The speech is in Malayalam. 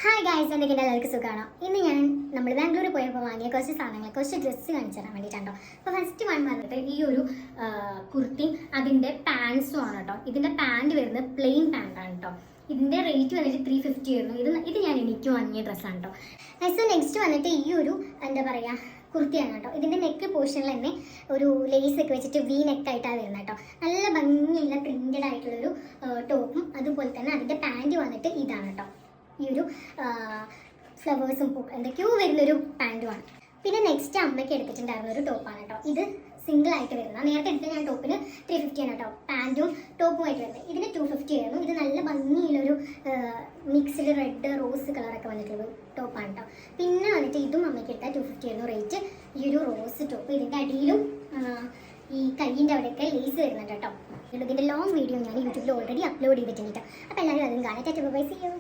ഹായ് ഗായ്സ്, എന്തൊക്കെയുണ്ട്? എല്ലാവർക്കും സുഖമാണോ? ഇന്ന് നമ്മൾ ബാംഗ്ലൂർ പോയപ്പോൾ വാങ്ങിയ കുറച്ച് സാധനങ്ങൾ, കുറച്ച് ഡ്രസ്സ് കാണിച്ചു തരാൻ വേണ്ടിയിട്ടുണ്ടോ. അപ്പോൾ ഫസ്റ്റ് വൺ വന്നിട്ട് ഈ ഒരു കുർത്തിയും അതിൻ്റെ പാൻസും ആണ് കേട്ടോ. ഇതിൻ്റെ പാൻറ് വരുന്നത് പ്ലെയിൻ പാൻറ്റാണ് കേട്ടോ. ഇതിൻ്റെ റേറ്റ് വന്നിട്ട് 350 ആയിരുന്നു. ഇത് ഞാൻ എനിക്ക് വാങ്ങിയ ഡ്രസ്സാണ് കേട്ടോ. നെക്സ്റ്റ് വന്നിട്ട് ഈ ഒരു എന്താ പറയുക കുർത്തിയാണ് കേട്ടോ. ഇതിൻ്റെ നെക്ക് പോർഷനിൽ തന്നെ ഒരു ലേസ് ഒക്കെ വെച്ചിട്ട് വി നെക്കായിട്ടാണ് വരുന്നത് കേട്ടോ. നല്ല ഭംഗിയുള്ള പ്രിൻറ്റഡ് ആയിട്ടുള്ളൊരു ടോപ്പും അതുപോലെ തന്നെ അതിൻ്റെ പാൻറ് വന്നിട്ട് ഇതാണ് കേട്ടോ. ഈ ഒരു ഫ്ലവേഴ്സും എന്തൊക്കെയോ വരുന്നൊരു പാൻറ്റുമാണ്. പിന്നെ നെക്സ്റ്റ് അമ്മയ്ക്ക് എടുത്തിട്ടുണ്ടായിരുന്ന ഒരു ടോപ്പാണ് കേട്ടോ. ഇത് സിംഗിൾ ആയിട്ട് വരുന്നത്. നേരത്തെ എടുത്ത ഞാൻ ടോപ്പിന് 350 ആണ് കേട്ടോ. പാൻറ്റും ടോപ്പുമായിട്ട് വരുന്നത്. ഇതിന് 250 ആയിരുന്നു. ഇത് നല്ല ഭംഗിയുള്ളൊരു മിക്സ്ഡ് റെഡ് റോസ് കളറൊക്കെ വന്നിട്ടുള്ളൊരു ടോപ്പാണ് കേട്ടോ. പിന്നെ വന്നിട്ട് ഇതും അമ്മയ്ക്ക് എടുത്താൽ 250 ആയിരുന്നു റേറ്റ്. ഈ ഒരു റോസ് ടോപ്പ് ഇതിൻ്റെ അടിയിലും ഈ കയ്യിൻ്റെ അവിടെയൊക്കെ ലേസ് വരുന്നുണ്ട് കേട്ടോ. ഇതിൻ്റെ ലോങ് വീഡിയോ ഞാൻ യൂട്യൂബിൽ ഓൾറെഡി അപ്ലോഡ് ചെയ്തിട്ടുണ്ട് കേട്ടോ. അപ്പോൾ എല്ലാവരും അതും കാണാൻ. Bye, see U.